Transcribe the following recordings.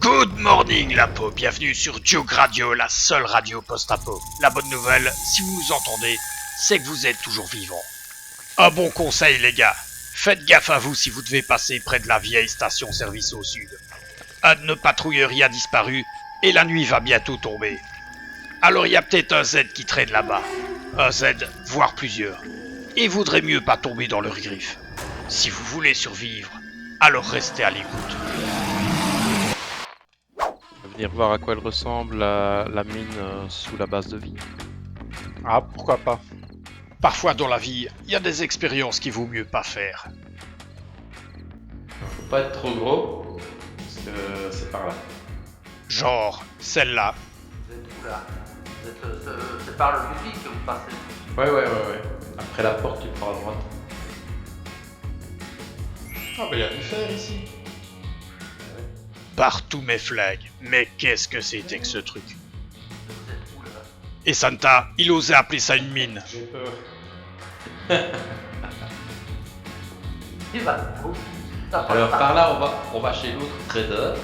Good morning, Lapo. Bienvenue sur Duke Radio, la seule radio post-apo. La bonne nouvelle, si vous nous entendez, c'est que vous êtes toujours vivants. Un bon conseil, les gars. Faites gaffe à vous si vous devez passer près de la vieille station-service au sud. Un de nos patrouilleurs y a disparu et la nuit va bientôt tomber. Alors il y a peut-être un Z qui traîne là-bas. Un Z, voire plusieurs. Et vaudrait mieux pas tomber dans leurs griffes. Si vous voulez survivre, alors restez à l'écoute. Venir voir à quoi elle ressemble la mine sous la base de vie. Ah, pourquoi pas. Parfois dans la vie, il y a des expériences qu'il vaut mieux pas faire. Faut pas être trop gros, parce que c'est par là. Genre celle-là. Vous êtes où là? C'est par le public que vous passez. Ouais. Après la porte, tu prends à droite. Ah, bah, y a du fer ici. Partout mes flingues. Mais qu'est-ce que c'était que ce truc? Vous êtes où là? Et Santa, il osait appeler ça une mine. J'ai peur. Il va où? Alors par là, on va chez l'autre trader.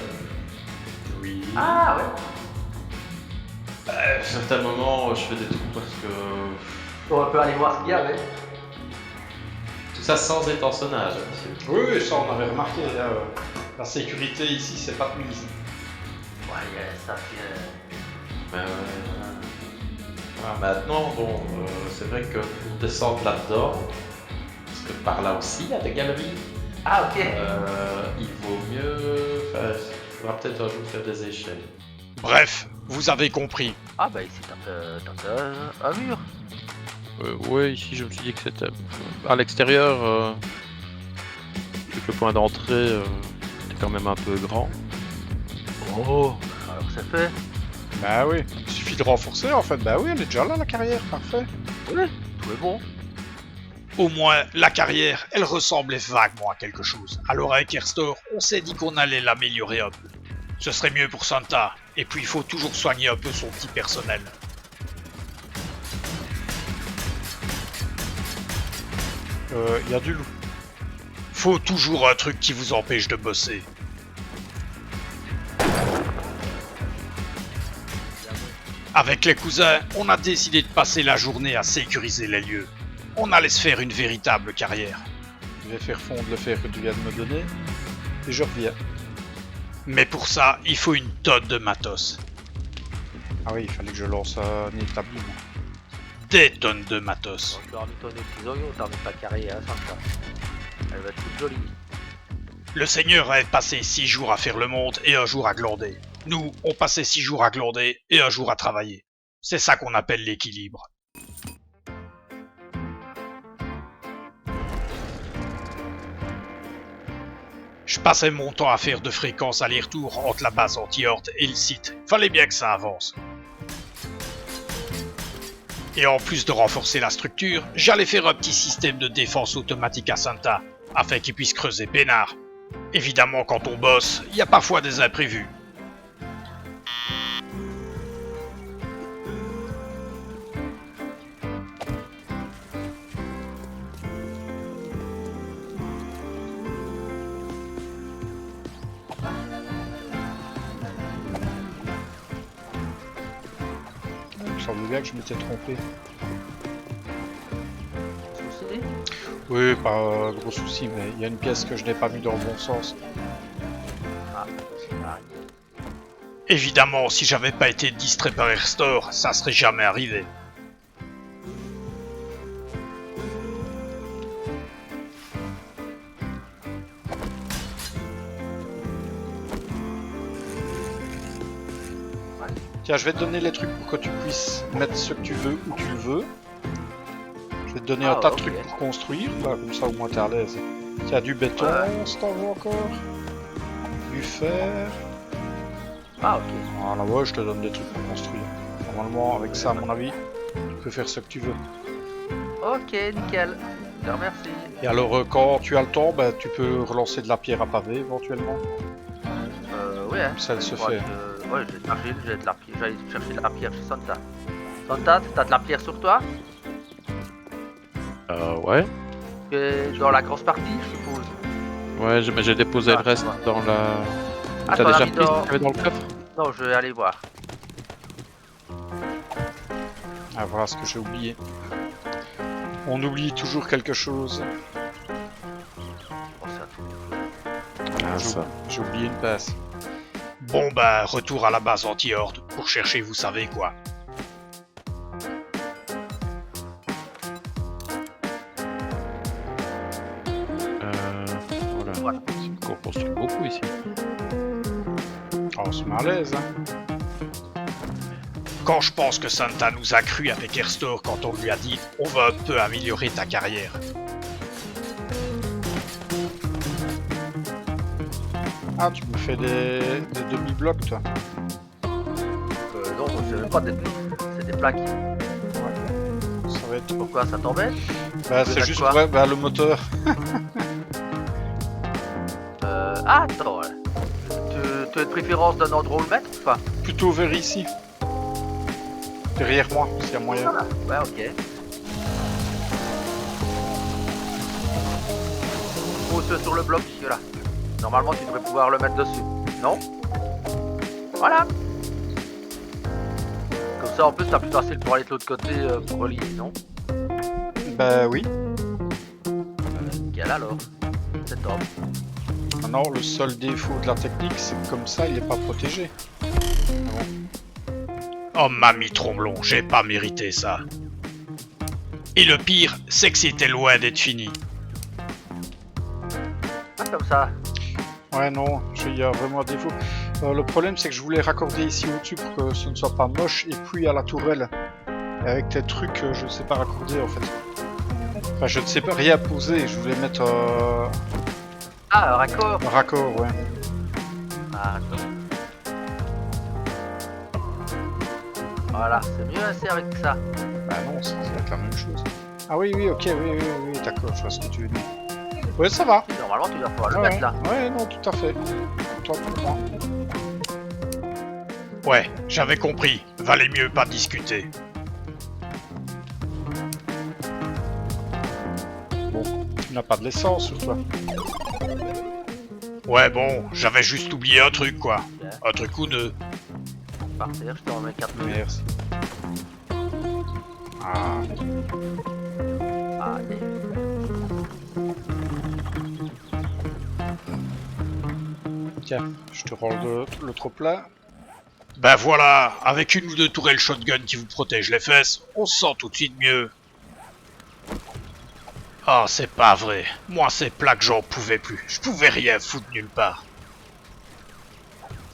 Oui. Ah ouais. À un certain moment, je fais des trous parce que On peut aller voir ce qu'il y a, ouais. tout ça sans étançonnage, monsieur. Oui, ça on avait remarqué. La sécurité ici, c'est pas de mise. Ouais, ça fait... Voilà, maintenant, bon, c'est vrai que pour descendre là-dedans, parce que par là aussi, il y a des galeries, Ah ok. il vaut mieux. Enfin, il faudra peut-être un jour faire des échelles. Bref, vous avez compris. Ah bah ici t'as un mur. Ouais, ici je me suis dit que c'était à l'extérieur. Vu que le point d'entrée était quand même un peu grand. Oh, alors c'est fait. Bah oui, il suffit de renforcer en fait. Bah oui, elle est déjà là la carrière, parfait. Oui, tout est bon. Au moins, la carrière, elle ressemblait vaguement à quelque chose. Alors avec Airstore, on s'est dit qu'on allait l'améliorer un peu. Ce serait mieux pour Santa. Et puis il faut toujours soigner un peu son petit personnel. Y a du loup. Faut toujours un truc qui vous empêche de bosser. Avec les cousins, on a décidé de passer la journée à sécuriser les lieux. On allait se faire une véritable carrière. Je vais faire fondre le fer que tu viens de me donner. Et je reviens. Mais pour ça, il faut une tonne de matos. Ah oui, il fallait que je lance un établi. Des tonnes de matos. On peut en donner des petits oignons, t'en mets ta carrière à Santa. Elle va être toute jolie. Le seigneur avait passé 6 jours à faire le monde et 1 jour à glander. Nous, on passait 6 jours à glander et 1 jour à travailler. C'est ça qu'on appelle l'équilibre. Je passais mon temps à faire de fréquences aller-retour entre la base anti-horde et le site. Fallait bien que ça avance. Et en plus de renforcer la structure, j'allais faire un petit système de défense automatique à Santa, afin qu'il puisse creuser peinard. Évidemment, quand on bosse, il y a parfois des imprévus. Il me semble bien que je m'étais trompé. Souci? Oui, pas un gros souci, mais il y a une pièce que je n'ai pas mis dans le bon sens. Ah, c'est pareil. Évidemment, si j'avais pas été distrait par Airstore, ça serait jamais arrivé. Tiens, je vais te donner les trucs pour que tu puisses mettre ce que tu veux où tu le veux. Je vais te donner un tas de trucs pour construire, là, comme ça au moins t'es à l'aise. Tiens, du béton, si t'en veux encore. Du fer. Ah ok. Voilà, ouais, je te donne des trucs pour construire. Normalement, avec ça, à mon avis, tu peux faire ce que tu veux. Ok, nickel. Je te remercie. Et alors, quand tu as le temps, bah, tu peux relancer de la pierre à pavé, éventuellement. Ouais. Hein. Ça, elle se Moi, fait. Ouais, j'ai de la pierre. J'allais chercher de la pierre chez Santa. Santa, t'as de la pierre sur toi? Ouais. Dans la grosse partie, je suppose. Ouais, j'ai déposé Ah, le reste ouais. dans la T'as t'en as déjà mis pris ce dans- qu'il y avait dans le coffre? Non, je vais aller voir. Ah, voilà ce que j'ai oublié. On oublie toujours quelque chose. Bon, c'est un truc. Ah, J'ai- ça. J'ai oublié une passe. Bon bah, retour à la base anti-horde pour chercher vous savez quoi. Voilà. Voilà. C'est qu'on construit beaucoup ici. Oh, on se met à l'aise, hein. Quand je pense que Santa nous a cru avec Airstore quand on lui a dit on va un peu améliorer ta carrière. Ah, tu me fais des demi-blocs, toi. Non, c'est même pas des demi, c'est des plaques. Ça va être... Pourquoi ça t'embête? Bah, veux c'est mettre juste quoi ouais, bah, le moteur. Ah, attends, ouais. Tu as une préférence d'un endroit où le mettre ou pas? Plutôt vers ici. Derrière moi, s'il y a moyen. Ouais, ok. Pose sur le bloc, là. Normalement, tu devrais pouvoir le mettre dessus. Non? Voilà. Comme ça, en plus, t'as plus facile pour aller de l'autre côté pour relier, non? Bah oui. Nickel alors. C'est top. Maintenant, le seul défaut de la technique, c'est que comme ça, il n'est pas protégé. Oh mamie Tromblon, j'ai pas mérité ça. Et le pire, c'est que c'était loin d'être fini. Ah, comme ça. Ouais, non, il y a vraiment un défaut. Le problème, c'est que je voulais raccorder ici au-dessus pour que ce ne soit pas moche, et puis à la tourelle. Et avec tes trucs, je ne sais pas raccorder en fait. Enfin, je ne sais pas rien poser, je voulais mettre Ah, un raccord. un raccord, ouais. Ah, attends. Voilà, c'est mieux assez avec ça. Bah non, ça va être la même chose. Ah oui, oui, ok, oui, d'accord, je vois ce que tu veux dire. Ouais, ça va. Et normalement, tu dois pouvoir le Ouais, mettre là. ouais, non, tout à fait. Toi pour moi. Ouais, j'avais compris. Valait mieux pas discuter. Tu n'as pas de l'essence sur toi. Ouais bon, j'avais juste oublié un truc quoi. Ok. Un truc ou deux. Par terre, je t'en remets 4 minutes. Merci. Ah, Allez. tiens, je te rends le trop plat. Ben voilà, avec une ou deux tourelles shotgun qui vous protègent les fesses, on se sent tout de suite mieux. Ah, c'est pas vrai. Moi, ces plaques, j'en pouvais plus. Je pouvais rien foutre nulle part.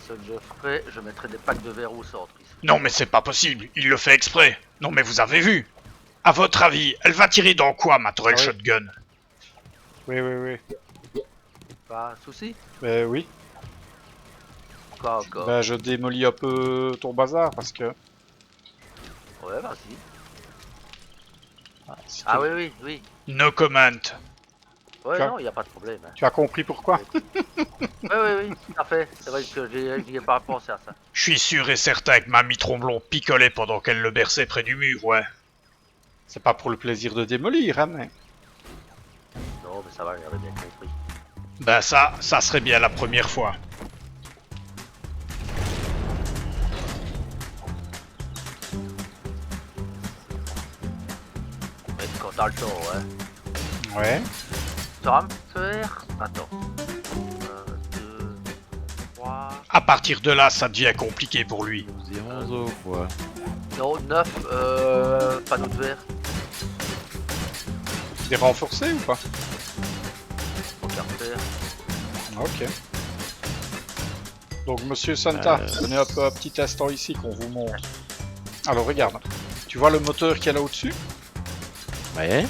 Ce que je ferai, je mettrai des packs de verre au centre ici. Non, mais c'est pas possible. Il le fait exprès. Non, mais vous avez vu. À votre avis, elle va tirer dans quoi, ma tourelle Ah oui. shotgun? Oui, oui, oui. Pas de soucis? Oui. Quoi encore? Bah, je démolis un peu ton bazar parce que. Ouais, vas-y. Si Ah tu- oui, oui, oui. No comment. Ouais, Quoi non, il n'y a pas de problème. Hein. Tu as compris pourquoi? Oui, oui, tout à fait. C'est vrai que j'y ai pas pensé à ça. Je suis sûr et certain que Mamie Tromblon picolait pendant qu'elle le berçait près du mur, ouais. C'est pas pour le plaisir de démolir, hein, mais. Non, mais ça va, j'avais bien compris. Ben ça serait bien la première fois. Mais quand t'as le temps, ouais. Ouais. Ça va me faire... Attends. 2, 3... À partir de là, ça devient compliqué pour lui. 12 et 11 au quoi. Non, 9 panneaux de verre. Des renforcés ou pas? Faut faire faire. Ah, ok. Donc, monsieur Santa, venez un peu un petit instant ici qu'on vous montre. Alors, regarde. Tu vois le moteur qu'il y a là au-dessus? Ouais.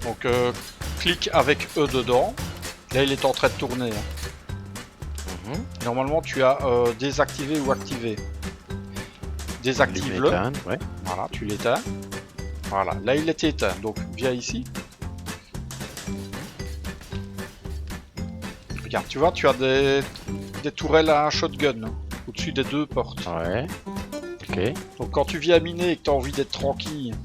Donc, clique avec E dedans. Là, il est en train de tourner. Hein. Mhm. Normalement, tu as désactivé ou activé. Désactive-le. L'éteindre, ouais. Voilà, tu l'éteins. Voilà, là, il est éteint. Donc, viens ici. Regarde, tu vois, tu as des tourelles à shotgun hein, au-dessus des deux portes. Ouais. Ok. Donc, quand tu viens miner et que tu as envie d'être tranquille,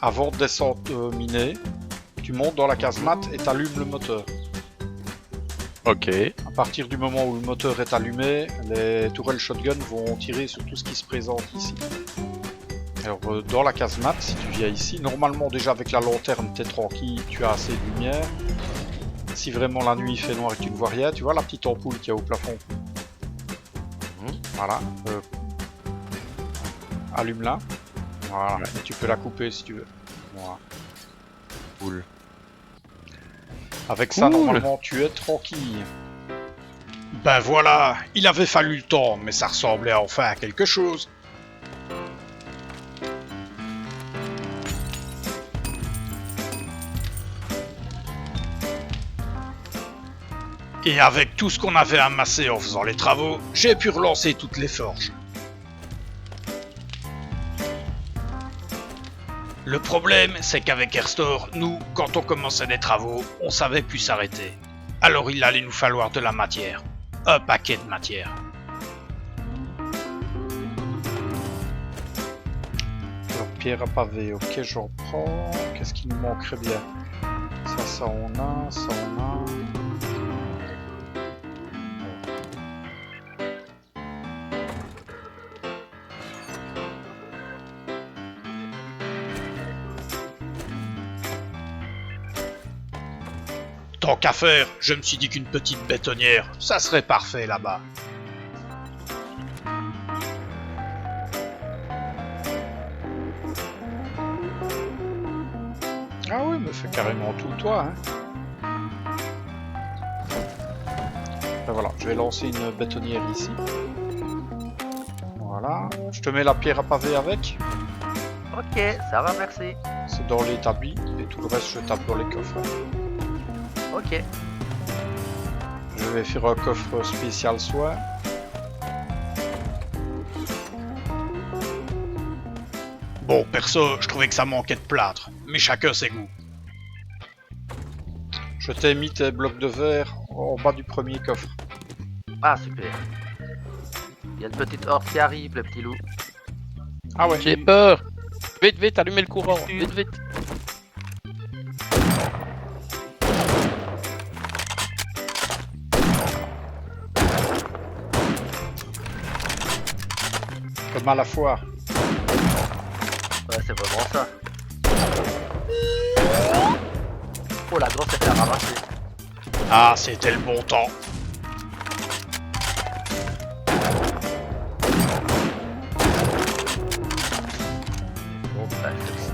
avant de descendre miner, tu montes dans la casemate et tu allumes le moteur. Ok. Ah partir du moment où le moteur est allumé, les tourelles shotgun vont tirer sur tout ce qui se présente ici. Alors dans la casemate, si tu viens ici, normalement déjà avec la lanterne t'es tranquille, tu as assez de lumière. Si vraiment la nuit il fait noir et que tu ne vois rien, tu vois la petite ampoule qu'il y a au plafond. Voilà. Allume-la. Voilà. Et tu peux la couper si tu veux. Voilà. Cool. Avec ça, Cool. normalement, tu es tranquille. Ben voilà, il avait fallu le temps, mais ça ressemblait enfin à quelque chose. Et avec tout ce qu'on avait amassé en faisant les travaux, j'ai pu relancer toutes les forges. Le problème, c'est qu'avec Airstore, nous, quand on commençait des travaux, on savait plus s'arrêter. Alors il allait nous falloir de la matière. Un paquet de matière. Alors, pierre à pavé, ok, j'en prends. Qu'est-ce qui nous manquerait bien? Ça on a, ça on a. Tant qu'à faire, je me suis dit qu'une petite bétonnière, ça serait parfait là-bas. Ah oui, mais fais carrément tout le toit, hein. Ben voilà, je vais lancer une bétonnière ici. Voilà, je te mets la pierre à pavé avec. Ok, ça va, merci. C'est dans l'établi, et tout le reste je tape dans les coffres. Ok. Je vais faire un coffre spécial soin. Bon, perso, je trouvais que ça manquait de plâtre, mais chacun ses goûts. Je t'ai mis tes blocs de verre en bas du premier coffre. Ah, super. Il y a une petite horde qui arrive, le petit loup. Ah ouais. J'ai peur. Vite, vite, allumez le courant. Vite, vite. Comme à la foire. Ouais, c'est vraiment ça. Oh, la grosse elle a ramassé. Ah, c'était le bon temps. Bon, ben, c'est bon.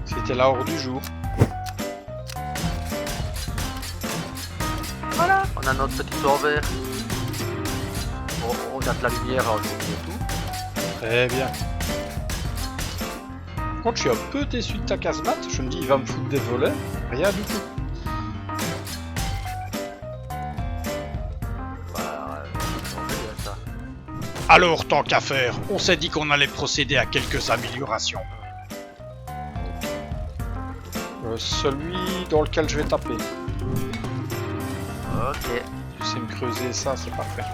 C'était la hors du jour. Voilà, on a notre petit tour vert. On a de la lumière en journée et tout. Très bien. Quand je suis un peu déçu de ta casemate, je me dis il va me foutre des volets. Rien du tout. Bah, on fait bien ça. Alors, tant qu'à faire, on s'est dit qu'on allait procéder à quelques améliorations. Celui dans lequel je vais taper. Ok. Tu sais me creuser ça, c'est parfait.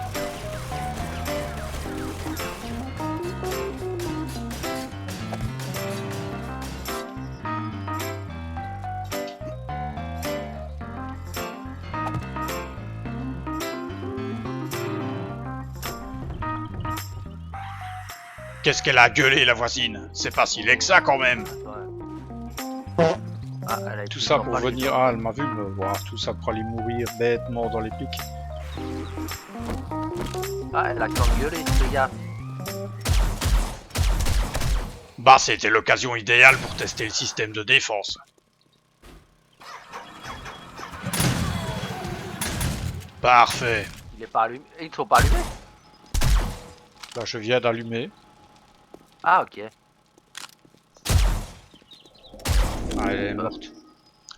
Qu'est-ce qu'elle a gueulé, la voisine? C'est pas si laid que ça, quand même. Ouais. Ah, elle a Tout été ça dans pour pas les- venir... Ah, elle m'a vu me voir. Tout ça pour aller mourir bêtement dans les pics. Ah, elle a gueulé, les gars. Bah, c'était l'occasion idéale pour tester le système de défense. Parfait. Il est pas allumé. Ils ne sont pas allumés? Là, je viens d'allumer. Ah, ok. Ah, elle est morte.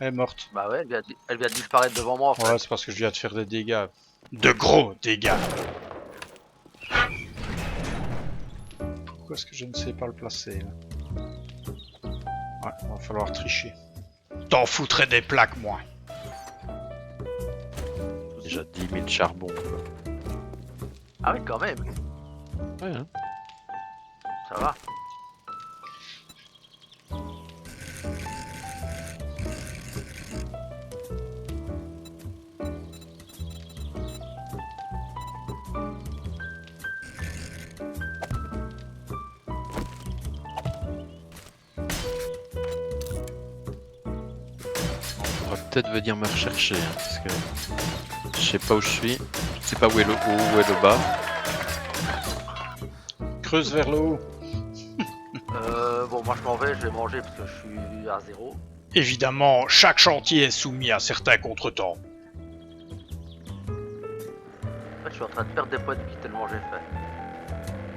Elle est morte. Bah ouais, elle vient de disparaître devant moi en fait. Ouais, c'est parce que je viens de faire des dégâts. De gros dégâts. Pourquoi est-ce que je ne sais pas le placer là? Ouais, va falloir tricher. T'en foutrais des plaques, moi. Déjà 10 000 charbons. quoi. Ah oui, quand même. Ouais, hein. Ça va. peut-être venir me rechercher, hein, parce que je sais pas où je suis, je sais pas où est le haut, où est le bas. Creuse vers le haut. Bon, moi je m'en vais, je vais manger parce que je suis à 0. Évidemment, chaque chantier est soumis à certains contretemps. En fait, je suis en train de perdre des points de vie tellement j'ai fait.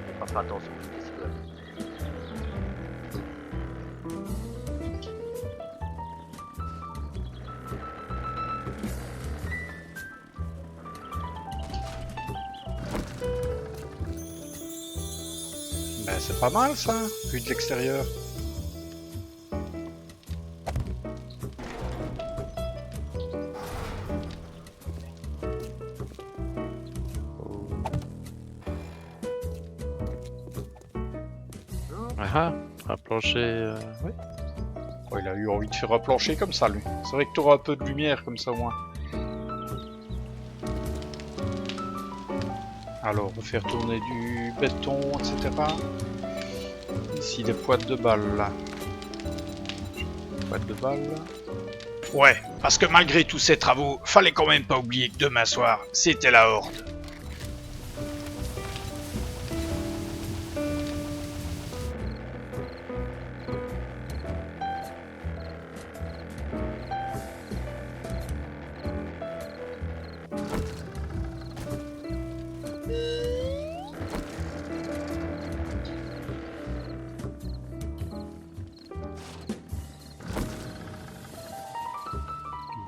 J'ai pas fait attention, j'étais si loin. Ben, c'est pas mal ça, vu de l'extérieur. Ah, un plancher. Oui. Oh, il a eu envie de faire un plancher comme ça, lui. C'est vrai que tu auras un peu de lumière comme ça au moins. Alors, on va faire tourner du béton, etc. Ici, des boîtes de balles, là. Boîtes de balles. Ouais, parce que malgré tous ces travaux, fallait quand même pas oublier que demain soir, c'était la Horde.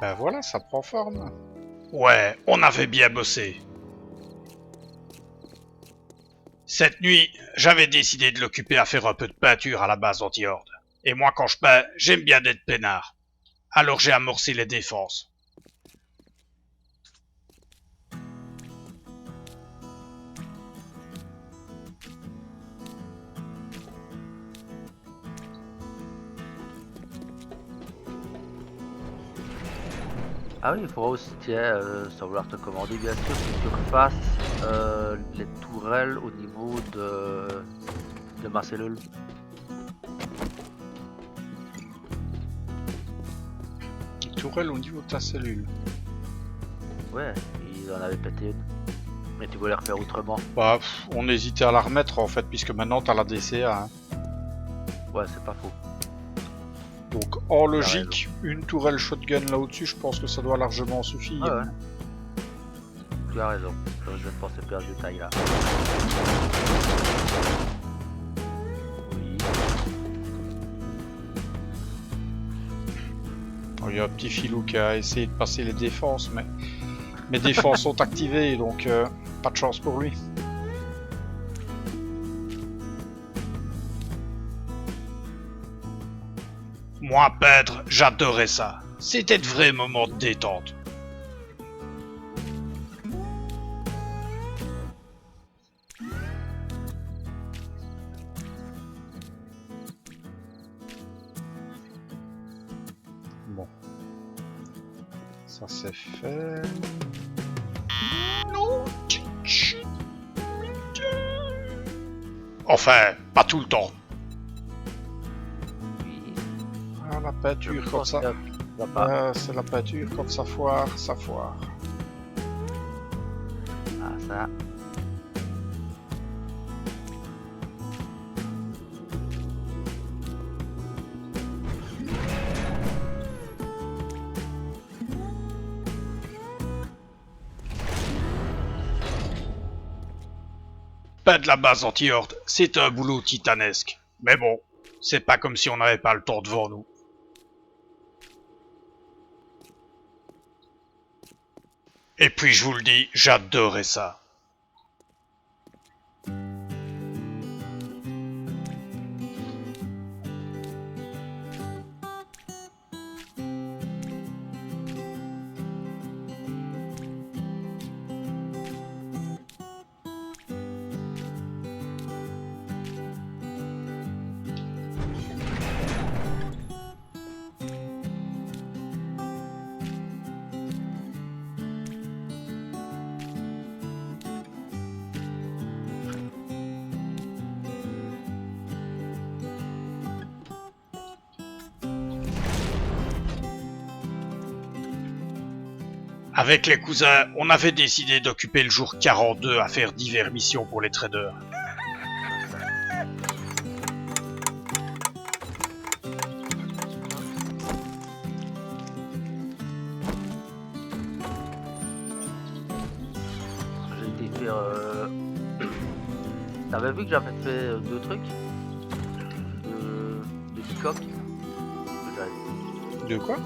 Ben voilà, ça prend forme. Ouais, on avait bien bossé. Cette nuit, j'avais décidé de l'occuper à faire un peu de peinture à la base anti-horde. Et moi, quand je peins, j'aime bien d'être peinard. Alors j'ai amorcé les défenses. Ah oui, il faudra aussi, tiens, sans vouloir te commander bien sûr, que tu refasses les tourelles au niveau de ma cellule. Une tourelle au niveau de ta cellule. Ouais, il en avait pété une. Mais tu voulais refaire autrement. Bah, on hésitait à la remettre en fait, puisque maintenant t'as la DCA. Hein. Ouais, c'est pas faux. Donc, en logique, une tourelle shotgun là au-dessus, je pense que ça doit largement suffire. Ah ouais. Tu as raison, je ne pensais perdre du taille là. Oui. Il y a un petit filou qui a essayé de passer les défenses, mais mes défenses sont activées, donc pas de chance pour lui. Moi, peindre, j'adorais ça. C'était de vrais moments de détente. Bon. Ça c'est fait. Enfin, pas tout le temps. Oui. Ah, la peinture quand ça. Va pas. C'est la peinture quand ça foire, ça foire. Ah ça. Peindre la base anti-horde, c'est un boulot titanesque. Mais bon, c'est pas comme si on n'avait pas le temps devant nous. Et puis je vous le dis, j'adorais ça. Avec les cousins, on avait décidé d'occuper le jour 42 à faire diverses missions pour les traders. J'ai été faire. T'avais vu que j'avais fait 2 trucs de bicoque. De quoi?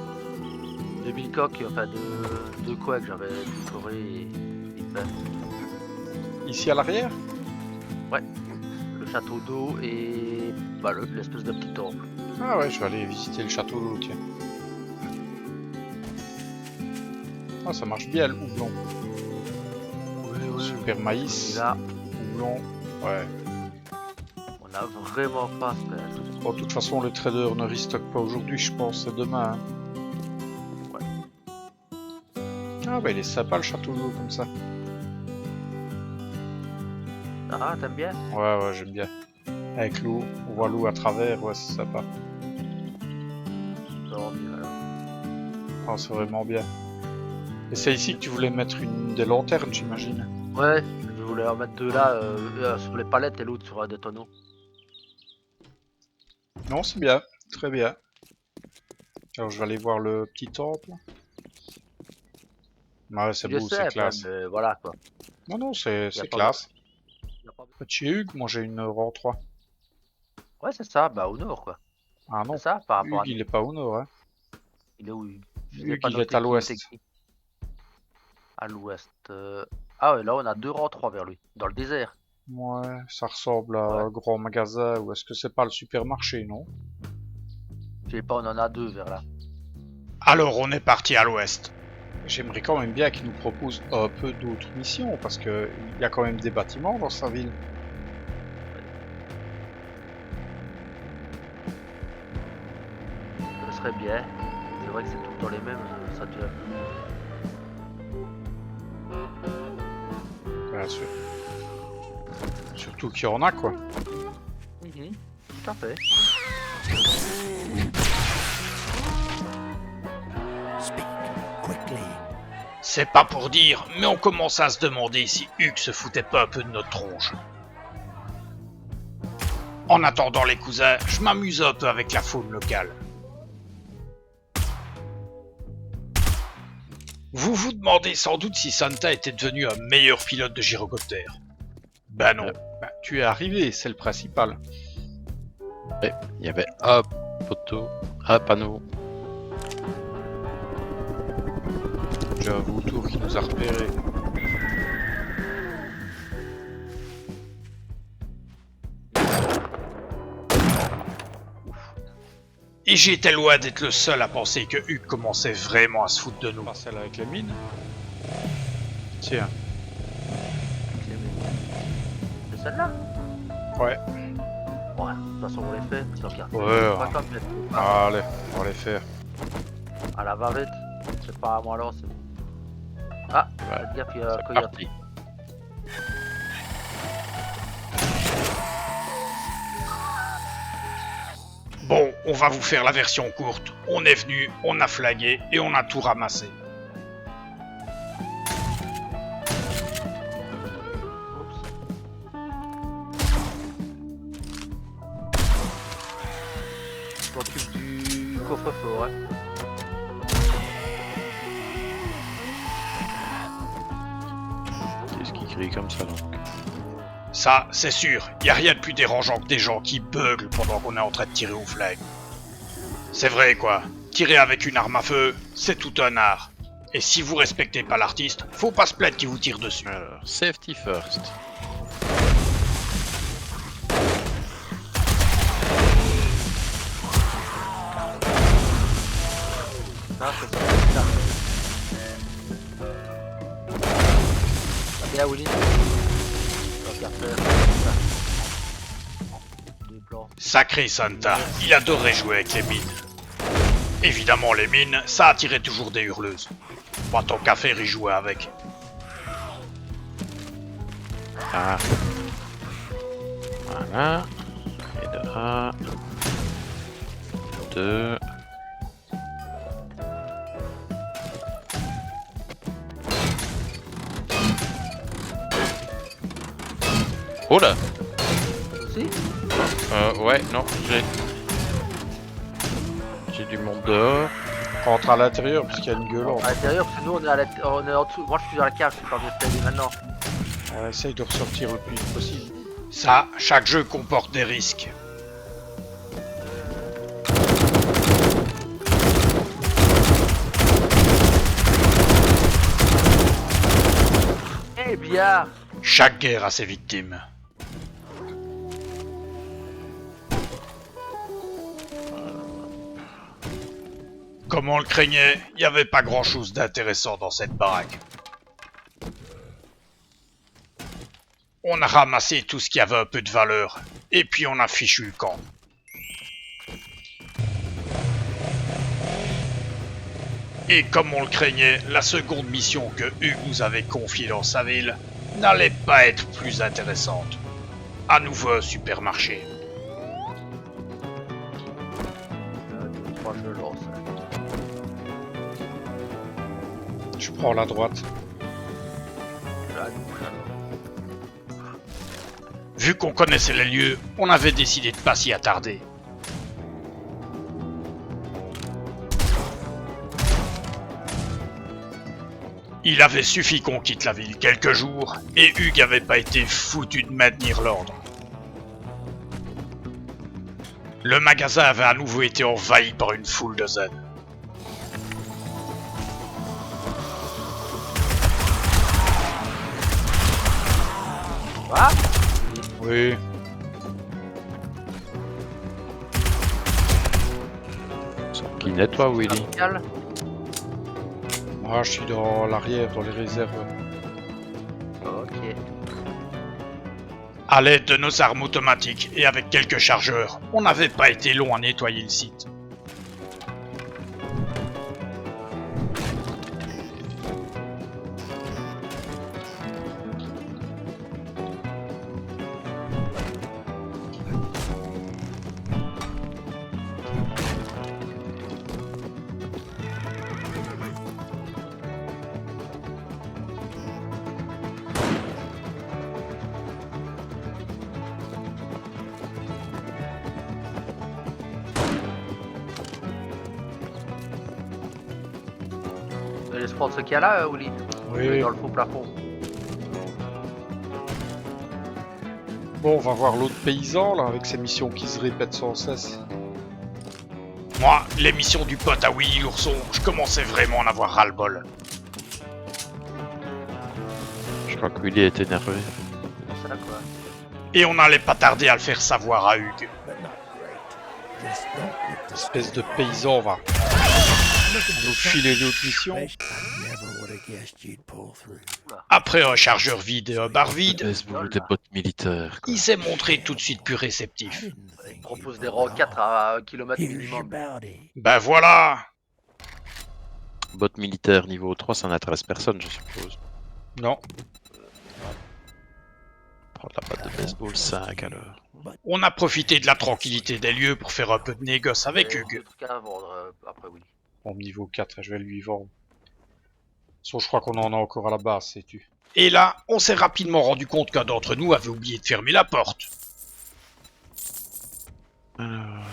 De bicoque, enfin de quoi que j'avais décoré et fait. Ici à l'arrière? Le château d'eau et bah, l'espèce de petit temple. Ah ouais, je vais aller visiter le château d'eau, tiens. Ah, ça marche bien le houblon. Super maïs, Et là, houblon, ouais. on a vraiment pas ce faire. Bon, de toute façon, le trader ne restocke pas aujourd'hui, je pense, c'est demain. Hein. Ah bah il est sympa le château d'eau comme ça. Ah, t'aimes bien? Ouais, ouais, j'aime bien. Avec l'eau, on voit l'eau à travers, ouais, c'est sympa. Non, mais alors. Ah, c'est vraiment bien. Et c'est ici que tu voulais mettre des lanternes, j'imagine. Ouais, je voulais en mettre 2 là, sur les palettes et l'autre sur des tonneaux. Non, c'est bien, très bien. Alors je vais aller voir le petit temple. Ouais, c'est Je beau, sais, c'est classe. mais voilà quoi. Non, non, c'est Y a pas classe. Y a pas de- Chez Hugues, moi j'ai une rang 3. Ouais, c'est ça, bah au nord quoi. Ah non, C'est ça par rapport à Hugues il est pas au nord, hein. Il est où Hugues? Je l'ai Hugues pas il noté est à qui l'ouest. était qui. À l'ouest. Ah ouais, là on a 2 rangs 3 vers lui, dans le désert. Ouais, ça ressemble à un grand magasin, ou est-ce que c'est pas le supermarché, non? Je sais pas, on en a 2 vers là. Alors on est parti à l'ouest. J'aimerais quand même bien qu'il nous propose un peu d'autres missions, parce que il y a quand même des bâtiments dans sa ville. Ce serait bien. C'est vrai que c'est tout le temps les mêmes, ça devient. Bien sûr. Surtout qu'il y en a, quoi. Tout à fait. C'est pas pour dire, mais on commence à se demander si Hugues se foutait pas un peu de notre tronche. En attendant les cousins, je m'amuse un peu avec la faune locale. Vous vous demandez sans doute si Santa était devenu un meilleur pilote de gyrocoptère. Ben non. Bah, tu es arrivé, c'est le principal. Il y avait un poteau, un panneau. J'ai un vautour qui nous a repérés. Et j'étais loin d'être le seul à penser que Hugues commençait vraiment à se foutre de nous. Pas celle avec les mines. Tiens, C'est celle-là? ouais. Ouais, de toute façon on les fait. Tant qu'il y a Ouais, pas ouais. comme les- Allez, on va les faire. à la va-vite. C'est pas à moi alors, c'est bon. Ah, faites gaffe, il y a C'est Coyote. parti. Bon, on va vous faire la version courte. On est venu, on a flagué et on a tout ramassé. Oups. Je m'occupe du coffre-fort, hein. Qu'est-ce qui crie comme ça donc? Ça, c'est sûr, y a rien de plus dérangeant que des gens qui beuglent pendant qu'on est en train de tirer au flag. C'est vrai quoi, tirer avec une arme à feu, c'est tout un art. Et si vous respectez pas l'artiste, faut pas se plaindre qu'il vous tire dessus. Alors, safety first. Ça, c'est ça. Ça bien, Willy. Tant qu'à faire, ça. Deux plans. Sacré Santa, il adorait jouer avec les mines. Évidemment, les mines, ça attirait toujours des hurleuses. Pas tant qu'à faire y jouer avec. Ah. Voilà. Et de 1. 2. Oh là. Aussi. Ouais, non, j'ai du monde dehors. Rentre à l'intérieur, parce qu'il y a une gueulante. À l'intérieur, parce que nous on est en dessous. Moi je suis dans la cage, je suis pas en escalier maintenant. Essaye de ressortir le plus vite possible. Ça, chaque jeu comporte des risques. Eh bien. Chaque guerre a ses victimes. Comme on le craignait, il n'y avait pas grand-chose d'intéressant dans cette baraque. On a ramassé tout ce qui avait un peu de valeur, et puis on a fichu le camp. Et comme on le craignait, la seconde mission que Hugues nous avait confiée dans sa ville n'allait pas être plus intéressante. À nouveau un supermarché. 3 je lance. Je prends la droite. Là, Vu qu'on connaissait les lieux, on avait décidé de pas s'y attarder. Il avait suffi qu'on quitte la ville quelques jours, et Hugues avait pas été foutu de maintenir l'ordre. Le magasin avait à nouveau été envahi par une foule de zen. Ah, Oui. Qui nettoie, Willy? Cal. Moi, je suis dans l'arrière, dans les réserves. Ok. À l'aide de nos armes automatiques et avec quelques chargeurs, on n'avait pas été long à nettoyer le site. Laisse prendre ce qu'il y a là, Willy. Oui. Dans le faux plafond. Bon, on va voir l'autre paysan, là, avec ses missions qui se répètent sans cesse. Moi, les missions du pote à Willy l'ourson, je commençais vraiment à en avoir ras-le-bol. Je crois que Willy est énervé. C'est ça quoi. Et on n'allait pas tarder à le faire savoir à Hugues. Espèce de paysan, va. Nous filer d'autres missions. Après un chargeur vide et un bar vide, Baseball des bottes militaires. Quoi. il s'est montré tout de suite plus réceptif. Il propose des rangs 4 à 1 km minimum. Ben voilà! Bottes militaires niveau 3, ça n'intéresse personne, je suppose. Non. Prendre la batte de baseball 5 alors. On a profité de la tranquillité des lieux pour faire un peu de négoce avec Hugues. Des trucs à vendre après Willy. Bon, niveau 4, je vais lui vendre. Sauf je crois qu'on en a encore à la base, sais-tu. Et là, on s'est rapidement rendu compte qu'un d'entre nous avait oublié de fermer la porte. Alors...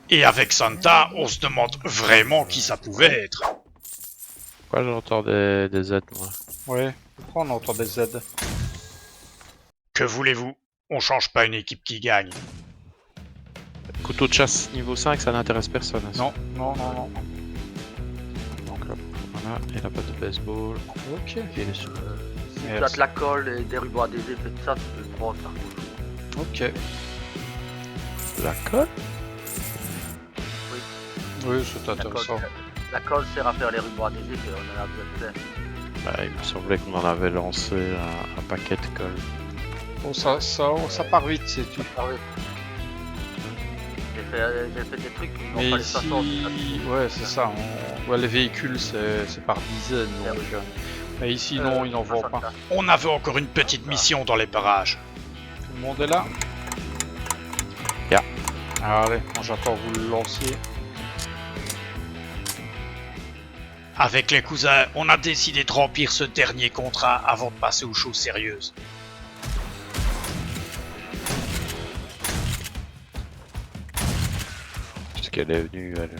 Et avec Santa, on se demande vraiment qui ça pouvait être. Pourquoi j'entends des Z, moi? Ouais, pourquoi on entend des Z? Que voulez-vous? On change pas une équipe qui gagne. Couteau de chasse niveau 5, ça n'intéresse personne. Ça. Non, non, non, non. Donc hop, voilà, et la batte de baseball. Ok. Et les sous. Si tu Merci. as de la colle et des rubans adhésifs et tout ça, tu peux le prendre par contre. Ok. La colle? Oui, c'est La colle, intéressant. la colle sert à faire les rubans adhésifs et on en a besoin de faire. Bah, il me semblait qu'on en avait lancé un paquet de colle. Oh, ça part vite, sais-tu. Ah oui. J'ai fait des trucs qui Mais n'ont pas les ici, 60. ouais, c'est ça. Ouais, les véhicules, c'est par dizaines. Donc, mais ici, non, ils n'en vendent pas. On avait encore une petite mission dans les parages. Tout le monde est là? Yeah. Allez, moi j'attends que vous le lanciez. Avec les cousins, on a décidé de remplir ce dernier contrat avant de passer aux choses sérieuses. Puisqu'elle est venue, elle.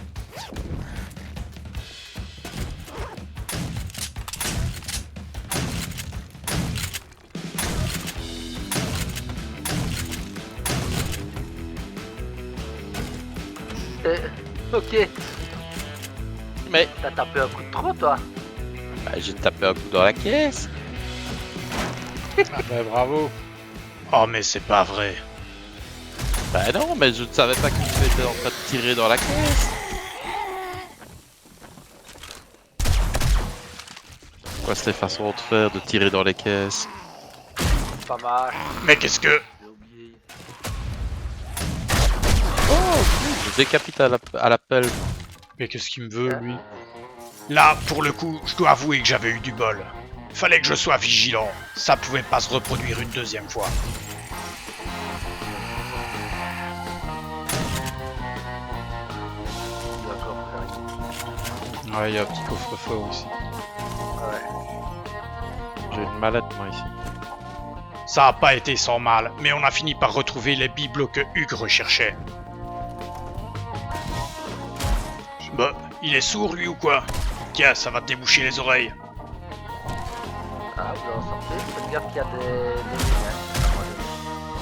Ok, Mais t'as tapé un coup de trop, toi. bah, j'ai tapé un coup dans la caisse. Ah ben bravo. Oh mais c'est pas vrai. Bah non, mais je ne savais pas que tu étais en train de tirer dans la caisse. Quoi ces façons de faire, de tirer dans les caisses? Pas mal, Mais qu'est-ce que... j'ai oublié. Je décapite à l'appel. Mais qu'est-ce qu'il me veut, lui? Là, pour le coup, je dois avouer que j'avais eu du bol. Fallait que je sois vigilant. Ça pouvait pas se reproduire une deuxième fois. D'accord, j'arrive. Ouais, il y a un petit coffre-fort aussi. Ouais. J'ai une mallette moi ici. Ça a pas été sans mal, mais on a fini par retrouver les bibelots que Hugues recherchait. Bah, il est sourd lui ou quoi? Tiens, ça va te déboucher les oreilles. Ah, vous en sortez, faites gaffe qu'il y a des mines, hein.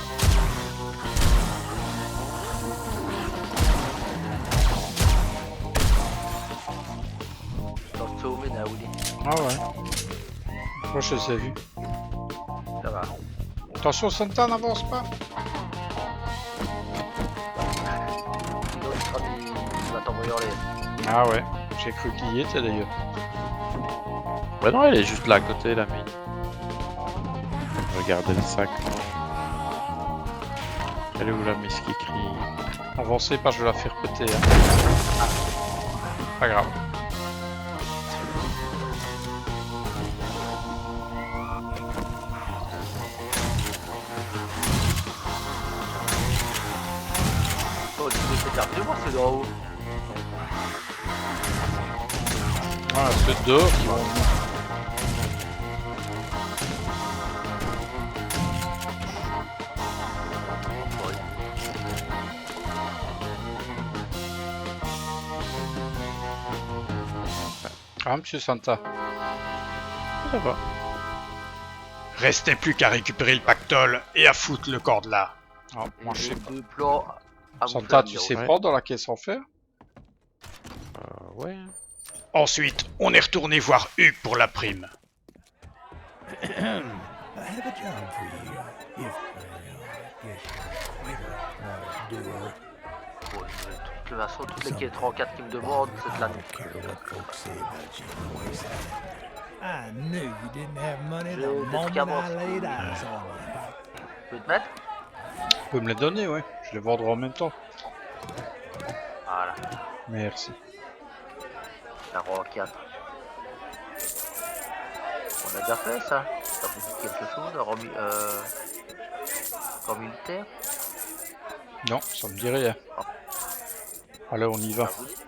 Dans ce mine à Willy, Ah ouais. Moi, je les ai vus. ça va. Attention, Santa, n'avance pas. Sinon, il va t'envoyer en l'air. Ah ouais, j'ai cru qu'il y était d'ailleurs. Bah non, elle est juste là à côté la mine. Regardez le sac. Elle est où la miss qui crie? Avancez pas, je vais la faire péter. Hein. Ah. Pas grave. Oh, tu veux te faire moi, c'est d'en haut. Ah, c'est dehors qui vont. Ah, monsieur Santa. Ça va. Restait plus qu'à récupérer le pactole et à foutre le corps de là. Ah, moi, je sais J'ai pas. deux plans à vous Santa, faire tu dire, sais ouais. pas dans la caisse en fer? Ouais. Ensuite, on est retourné voir Hugues pour la prime. I have a job for you. If, yes, waiter, Bon, de toute façon, toutes les quêtes 34 qui me demandent, c'est de la I don't care what folks say about you and the ways I knew you didn't have money the Je moment t'escamote. I laid eyes on you. Tu peux te mettre? Tu peux me les donner, ouais. Je les vendrai en même temps. Voilà, Merci. la rang 4. On a déjà fait ça? Ça vous dit quelque chose? Rang militaire? Non, ça me dit rien. Allez, on y va. Ah, vous dites?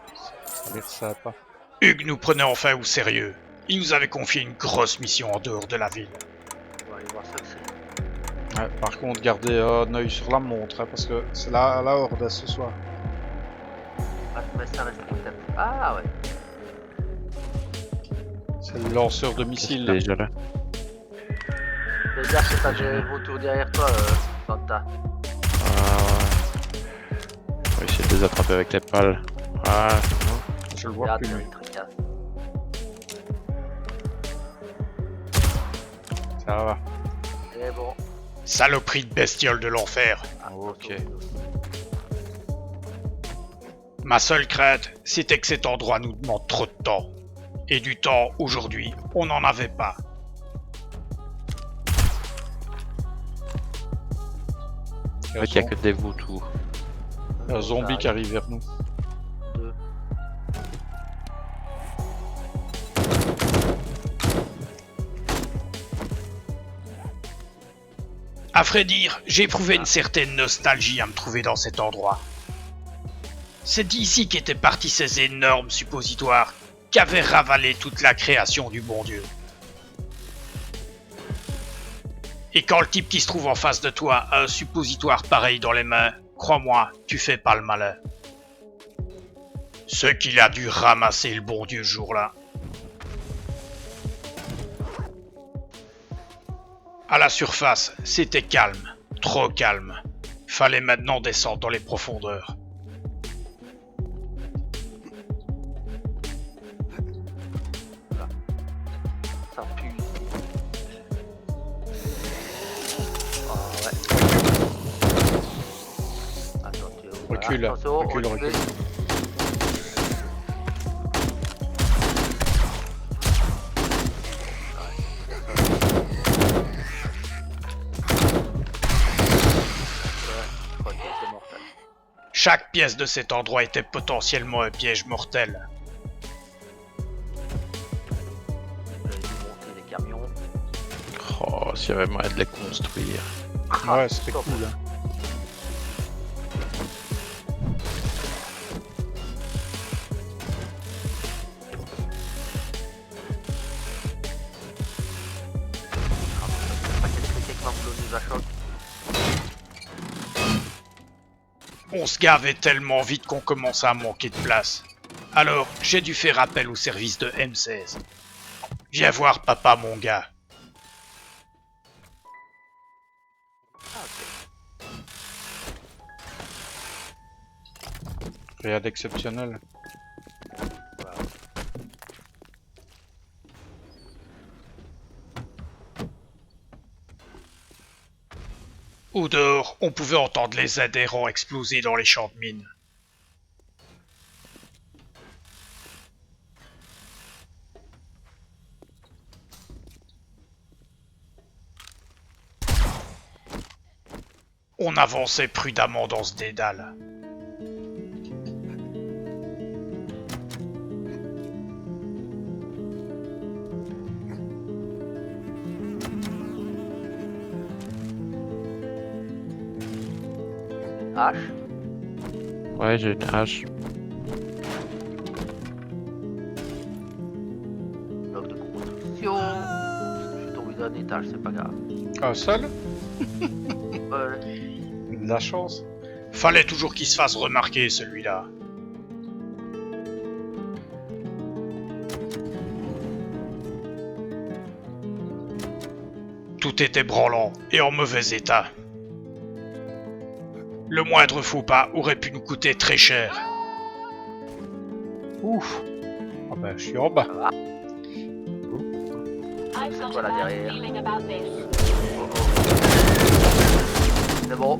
Ça a l'air sympa. Hugues nous prenait enfin au sérieux. Il nous avait confié une grosse mission en dehors de la ville. On va aller voir ce que c'est. Ouais, par contre, gardez un œil sur la montre, hein, parce que c'est la horde hein, ce soir. Ah, mais ça reste peut-être. Ah ouais. C'est le lanceur de missiles. là. Déjà là. Fais gaffe que t'as des vautours derrière toi, Santa. On va essayer de les attraper avec les pales. Ah, Je le vois Regarde, plus, il lui. tricasse. Ça va. Et bon. Saloperie de bestiole de l'enfer. Ah, Ok. Ma seule crainte, c'était que cet endroit nous demande trop de temps. Et du temps, aujourd'hui, on n'en avait pas. Il y a en fait, il n'y a que des vautours. un zombie qui arrive vers nous. Deux. À vrai dire, j'ai éprouvé une certaine nostalgie à me trouver dans cet endroit. C'est d'ici qu'étaient partis ces énormes suppositoires qu'avait ravalé toute la création du bon Dieu. Et quand le type qui se trouve en face de toi a un suppositoire pareil dans les mains, crois-moi, tu fais pas le malin. Ce qu'il a dû ramasser le bon Dieu ce jour-là. À la surface, c'était calme, trop calme. Fallait maintenant descendre dans les profondeurs. Ça pue ici. Ah ouais. Attention, voilà. Recule, Attention, recule, reculez. recule. Je crois que c'est mortel. Chaque pièce de cet endroit était potentiellement un piège mortel. J'avais dû monter les camions. Oh, s'il y avait moyen de les construire. Ouais, c'était Stop. cool. Hein. Pas quelqu'un qui nous achoppe. On se gavait tellement vite qu'on commençait à manquer de place. Alors, j'ai dû faire appel au service de M16. Viens voir papa, mon gars. Rien d'exceptionnel. Au dehors, on pouvait entendre les adhérents exploser dans les champs de mines. On avançait prudemment dans ce dédale. H. Ouais, j'ai une hache. Bloc de construction. Je suis tombé d'un étage, c'est pas grave. Un seul? Ouais. De la chance. Fallait toujours qu'il se fasse remarquer, celui-là. Tout était branlant et en mauvais état. Le moindre faux pas aurait pu nous coûter très cher. Ouf. Ah ben, je suis en bas. C'est quoi là derrière? Oh, oh. C'est bon.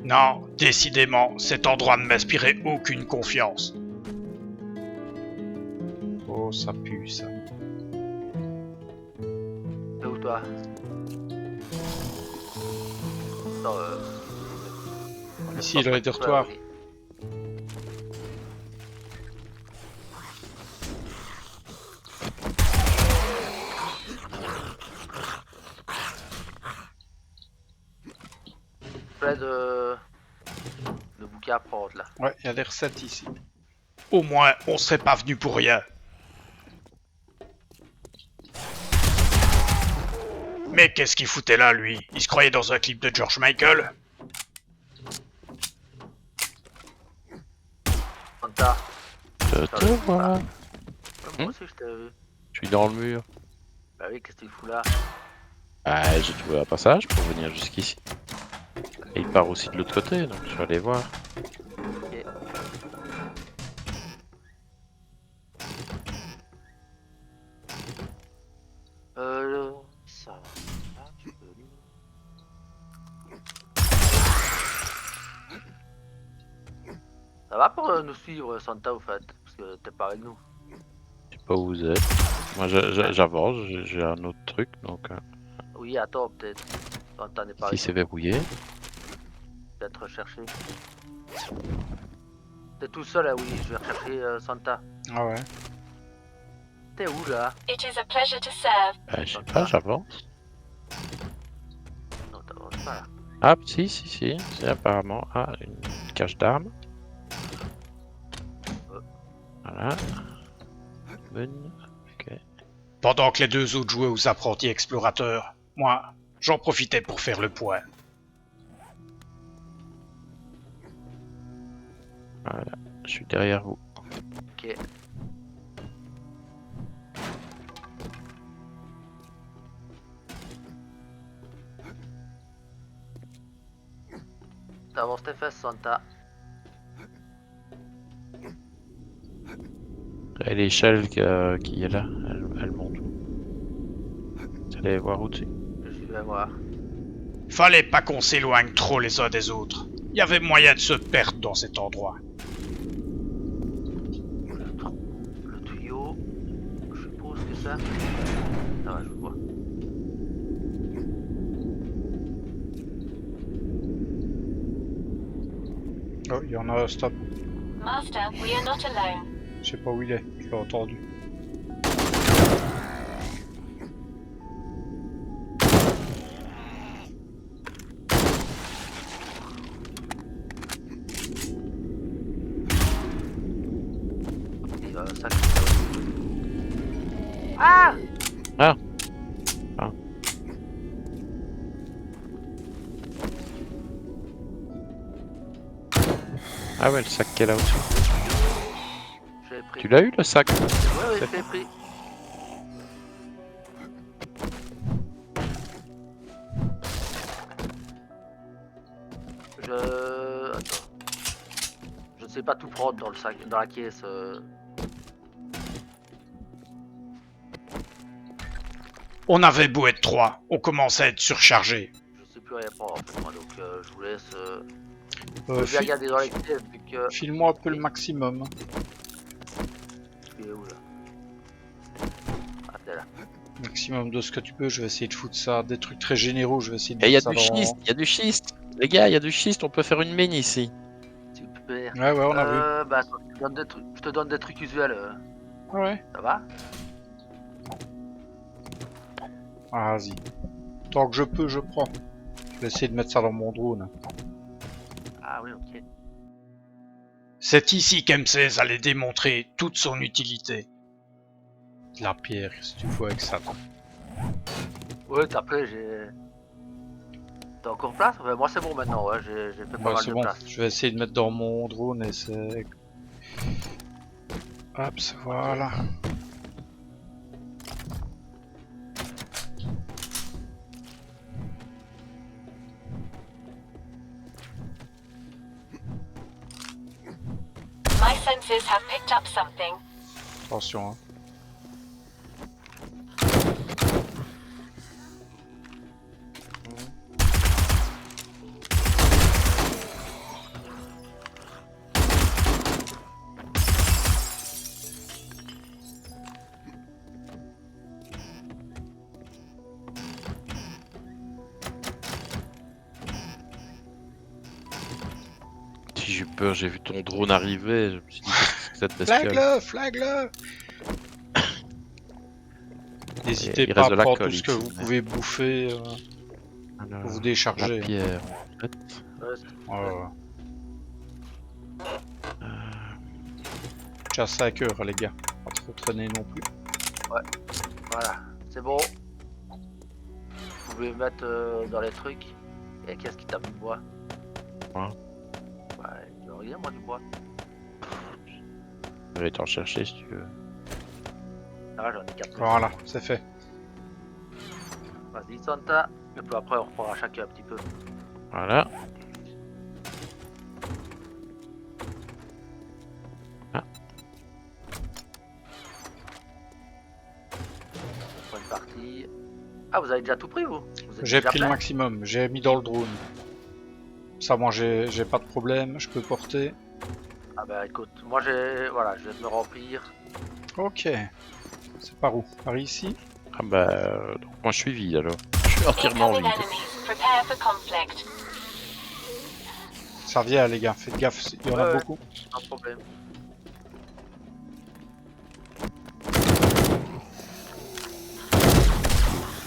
Non, décidément, cet endroit ne m'inspirait aucune confiance. Oh, ça pue, ça. C'est où toi? Non, on est Ici, pas dans les près de toi, dortoirs. oui. Plein de bouquins à prendre là. Ouais, il y a des recettes ici. Au moins, on serait pas venu pour rien. Mais qu'est-ce qu'il foutait là, lui? Il se croyait dans un clip de George Michael? Santa. Je te vois. Moi aussi je t'ai vu. Je suis dans le mur. Bah oui, qu'est-ce que tu fous là? Ah, j'ai trouvé un passage pour venir jusqu'ici. Et il part aussi de l'autre côté, donc je vais aller voir. Ok. Ça va. Ah, tu peux lire. Ça va pour nous suivre, Santa, au fait? Parce que t'es pas avec nous. Je sais pas où vous êtes. Moi j'avance, j'ai un autre truc, donc Oui, attends, peut-être. Santa n'est pas si avec c'est verrouillé. peut-être recherché. T'es tout seul, ah oui, je vais rechercher Santa. Ah ouais. T'es où là? It is a pleasure to serve. Je sais pas, j'avance. Non, t'avances pas là. Ah, si, c'est apparemment une cache d'armes. Voilà. Bonne. Ok. Pendant que les deux autres jouaient aux apprentis explorateurs, moi, j'en profitais pour faire le point. Voilà, je suis derrière vous. Ok. D'avance tes fesses, Santa. Et l'échelle qui est là, elle monte. Vous allez voir où-dessus. Je vais voir. Fallait pas qu'on s'éloigne trop les uns des autres. Il y avait moyen de se perdre dans cet endroit. Le tuyau. Je suppose que ça. Ah ouais, je vois. Oh, il y en a, stop. Master, we are not alone. Je sais pas où il est, je l'ai entendu. Il va ça. Ah! Ah ouais, le sac qui est là au-dessus. Je l'ai pris. Tu l'as eu le sac? Ouais, je l'ai pris. Attends. Je ne sais pas tout prendre dans le sac, dans la caisse. On avait beau être trois, on commençait à être surchargé. Je sais plus rien prendre en fait, moi, donc je vous laisse. Je Euh, vais file- regarder dans les caisses vu que. File-moi un peu le maximum. Tu es où là? Ah, t'es là. Maximum de ce que tu peux, je vais essayer de foutre ça. Des trucs très généraux, je vais essayer de Et il y a mettre du ça dans... schiste, il y a du schiste. Les gars, il y a du schiste, on peut faire une mine ici. Super. Ouais, on a vu. Bah, attends, je te donne des trucs usuels. Ouais. Ça va? Ah, vas-y. Tant que je peux, je prends. Je vais essayer de mettre ça dans mon drone. Ah oui, ok. C'est ici qu'M16 allait démontrer toute son utilité. De la pierre, qu'est-ce que tu fais avec ça? Ouais, après j'ai. T'as encore place? Ouais, moi c'est bon maintenant, ouais, j'ai fait pas Ouais, mal c'est de bon. place. Je vais essayer de mettre dans mon drone et c'est... Hop, voilà. My senses have picked up something. Attention, hein. Si j'ai peur, j'ai vu ton drone arriver, je me suis dit qu'est-ce que c'est que cette bestiole. Flag-le, flag-le. N'hésitez Il pas reste à de prendre l'alcool tout ce que ici, vous mais- pouvez bouffer Alors, pour vous la décharger. pierre, en fait. Ouais, Déjà 5 heures, les gars. Pas trop traîner non plus. voilà, c'est bon. Vous pouvez mettre dans les trucs. Et qu'est-ce qui t'a mis du bois? Ouais. Ouais, il y a rien moi du bois. Je vais t'en chercher si tu veux. Ah, j'en ai 4. Voilà, c'est fait. Vas-y, Santa. Et puis après, on reprendra chacun un petit peu. Voilà. Pour une partie. Ah, vous avez déjà tout pris, vous êtes J'ai déjà pris le prêt? maximum, j'ai mis dans le drone. Ça, moi, j'ai pas de problème, je peux porter. Ah bah écoute, moi j'ai... Voilà, je vais me remplir. Ok. C'est par où? Par ici? Ah bah, donc moi je suis vide alors. Je suis entièrement Incoming vide. enemies. Prepare for conflict. Ça vient, les gars, faites gaffe, il y en a Ouais. beaucoup. Pas de problème.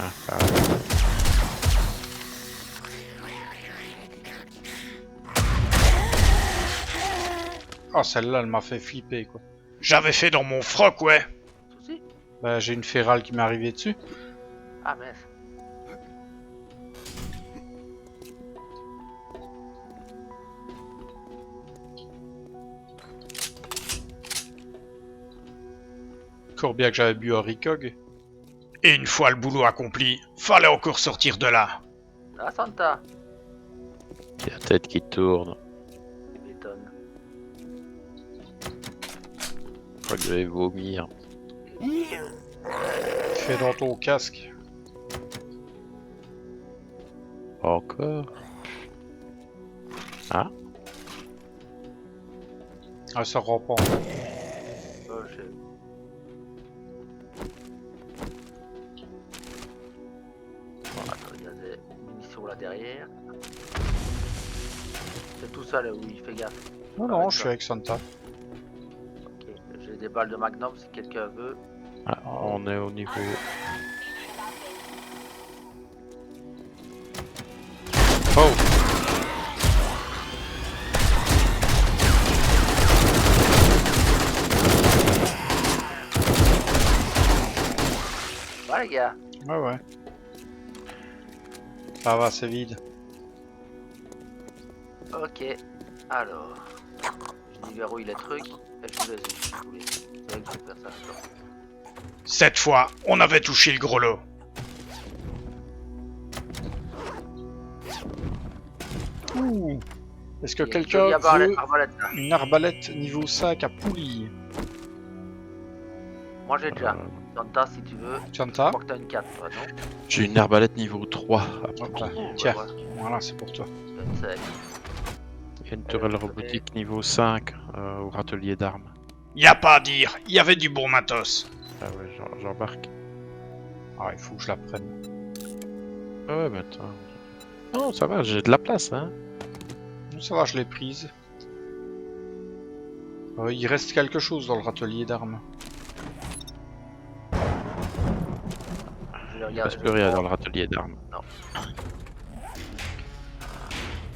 Ah, pareil. Ah, celle-là, elle m'a fait flipper, quoi. J'avais fait dans mon froc, ouais. Souci. Bah, j'ai une férale qui m'est arrivée dessus. Ah mince. Encore bien que j'avais bu un Ricog. Et une fois le boulot accompli, fallait encore sortir de là. Ah Santa. Il y a la tête qui tourne. Tu m'étonnes. Je crois que je vais vomir. Fais dans ton casque. Encore. Ah, ça rend pas. Oh, j'ai... Bon, attends, il y a des munitions là derrière. C'est tout ça là où il fait gaffe. Non, Ah, non, d'accord. je suis avec Santa. Ok, j'ai des balles de Magnum si quelqu'un veut. Ah, on est au niveau. Oh! Ouais les gars. Ouais, ouais. Ça va, c'est vide. Ok. Alors. Je déverrouille les trucs. Et je vous laisse si vous voulez. C'est vrai que je vais faire ça. D'accord. Cette fois, on avait touché le gros lot. Ouh. Est-ce que Il y a une quelqu'un jolie veut arbalète, là. une arbalète niveau 5 à poulie? Moi j'ai déjà. Santa si tu veux. Je Santa? crois que t'as une 4 toi, non? J'ai une arbalète niveau 3. Hop là. Ouais, Tiens, ouais. voilà, c'est pour toi. T'as une 5. Il y a une tourelle robotique niveau 5 au râtelier d'armes. Y a pas à dire, y avait du bon matos. Ah ouais, j'embarque. Ah, il faut que je la prenne. Ah ouais, mais attends. Non, ça va, j'ai de la place, hein. Ça va, je l'ai prise. Il reste quelque chose dans le râtelier d'armes. Je Il vais ne regarder. reste plus rien dans le râtelier d'armes.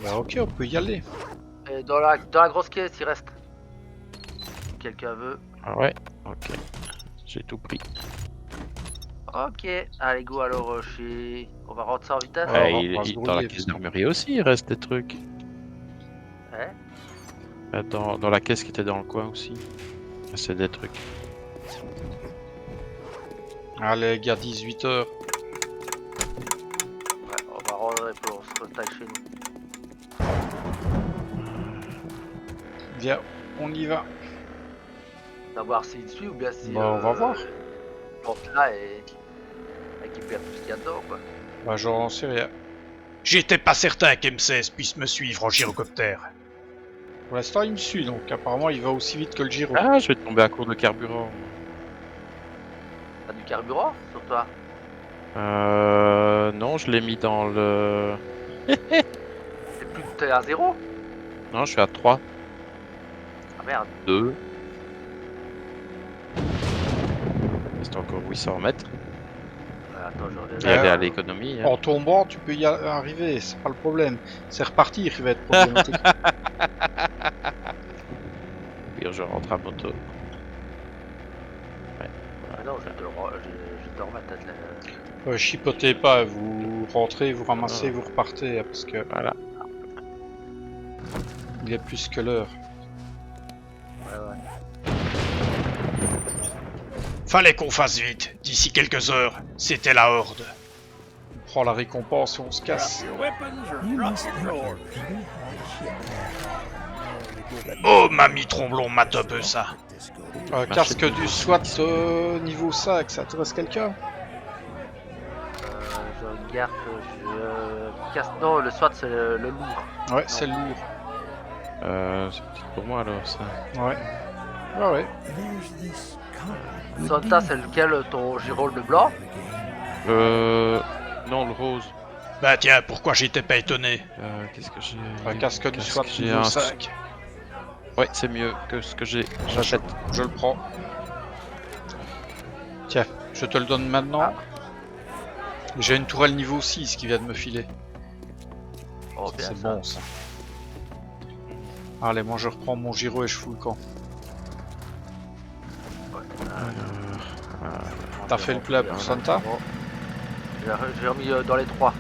Bah ok, on peut y aller. Et dans la grosse caisse il reste. Si quelqu'un veut. Ah ouais, ok. J'ai tout pris. Ok, allez go alors chez... On va rentrer ça en vitesse. Ouais, Ouais, on va pas se dans la brouiller, caisse parce que- d'armurerie aussi, il reste des trucs. Ouais. Dans la caisse qui était dans le coin aussi. C'est des trucs. Allez, gars, 18h. Ouais, on va rentrer pour se retailler chez nous. Viens, on y va. On va voir s'il suit ou bien si... Bah, on va voir. Il porte là et récupère tout ce qu'il y a dedans quoi. Bah, j'en sais rien. J'étais pas certain qu'M16 puisse me suivre en gyrocoptère. Pour l'instant, il me suit, donc apparemment, il va aussi vite que le gyro. Ah, je vais tomber à court de carburant. T'as du carburant sur toi? Non, je l'ai mis dans le... T'es à 0? Non, je suis à 3, Ah merde. 2. C'est encore 800 mètres. Attends, je Et Ouais. aller à l'économie. Hein. En tombant, tu peux y arriver, c'est pas le problème. C'est repartir qui va être problématique. Puis je rentre à moto. Ah non, je vais te le remettre peut-être là. Chipotez pas, vous rentrez, vous ramassez, vous repartez, hein, parce que Voilà. il est plus que l'heure. Ouais, ouais. Fallait qu'on fasse vite, d'ici quelques heures, c'était la horde. On prend la récompense et on se casse. You must think you're pretty hard shit. Oh, mamie Tromblon mate un peu ça. Casque du SWAT niveau 5, ça intéresse quelqu'un? Je regarde, je casse. Non, le SWAT c'est le lourd. Ouais, c'est lourd. C'est peut-être pour moi alors ça. Ouais. Ouais, ouais. There's this card. Santa, c'est lequel ton Girol de blanc? Non, le rose. Bah tiens, pourquoi j'étais pas étonné? Qu'est-ce que j'ai? Un casque du SWAT J'ai niveau un 5. Ouais, c'est mieux que ce que j'ai. J'achète. Je le prends. Tiens, je te le donne maintenant. J'ai une tourelle niveau 6 qui vient de me filer. Oh, bien C'est ça. bon ça. Allez, moi je reprends mon gyro et je fous le camp. T'as fait le plat pour Santa? J'ai remis dans les 3.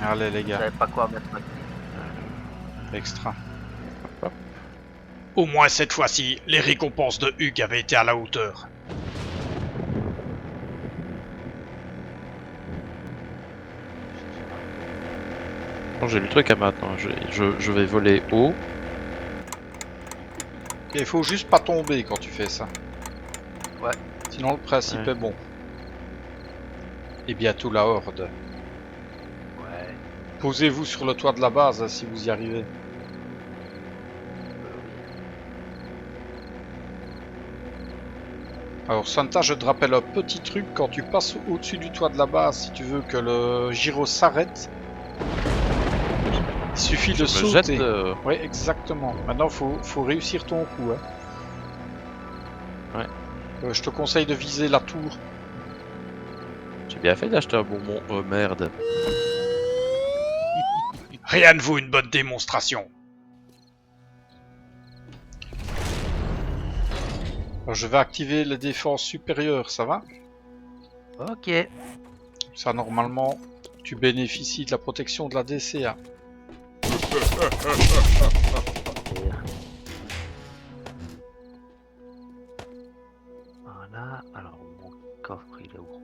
Allez les Je gars, savais pas quoi mettre. extra. Au moins cette fois-ci, les récompenses de Hugues avaient été à la hauteur. Bon, j'ai le truc à maintenant. Je vais voler haut. Il faut juste pas tomber quand tu fais ça. Ouais. Sinon le principe Ouais. est bon. Et bientôt la horde. Ouais. Posez-vous sur le toit de la base hein, si vous y arrivez. Alors Santa, je te rappelle un petit truc, quand tu passes au-dessus du toit de la base, si tu veux que le gyro s'arrête, il suffit de Je me sauter. jette. Oui, exactement. Maintenant, faut réussir ton coup. Hein. Ouais. Je te conseille de viser la tour. J'ai bien fait d'acheter un bonbon. Oh merde. Rien ne vaut une bonne démonstration. Alors, je vais activer les défenses supérieures, ça va? Ok. Ça, normalement, tu bénéficies de la protection de la DCA. Voilà. Alors, mon coffre, il est où?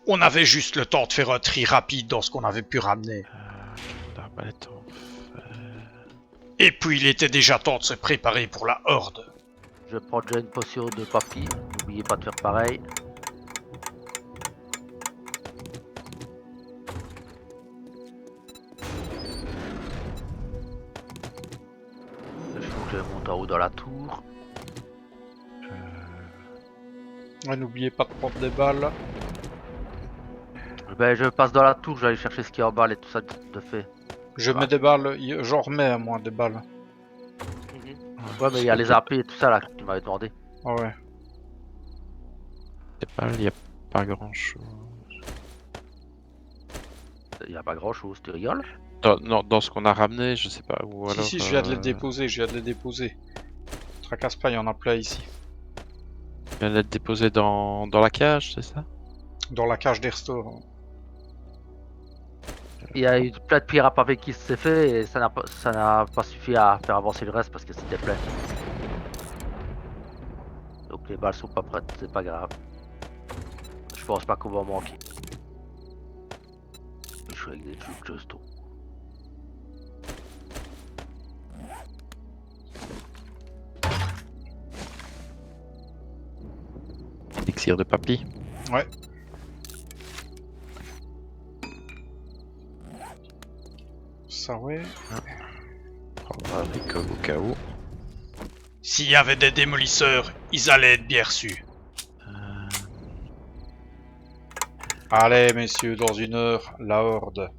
On avait juste le temps de faire un tri rapide dans ce qu'on avait pu ramener. Arbalète en Et puis il était déjà temps de se préparer pour la horde. Je prends déjà une potion de papy. N'oubliez pas de faire pareil. Il faut que je monte en haut dans la tour. Ouais, n'oubliez pas de prendre des balles. Ben, je passe dans la tour, j'allais chercher ce qui est en bas et tout ça de fait. Je mets des balles, j'en remets à moi des balles. Ouais, mais il y a les AP et tout ça là que tu m'avais demandé. Ah ouais. C'est pas, il y a pas grand chose. Il y a pas grand chose, tu rigoles? Non, dans ce qu'on a ramené, je sais pas. Ou alors, Si, je viens de les déposer, je viens de les déposer. Tracasse pas, il y en a plein ici. Tu viens de l'être déposé dans la cage, c'est ça? Dans la cage des restores. Il y a eu plein de pierres à pavé qui s'est fait et ça n'a pas suffi à faire avancer le reste parce que c'était plein. Donc les balles sont pas prêtes, c'est pas grave. Je pense pas qu'on va en manquer. Je suis avec des trucs juste au. Elixir de papy. Ouais. Ça ouais. Avec au cas où. S'il y avait des démolisseurs, ils allaient être bien reçus. Allez messieurs, dans une heure, la horde.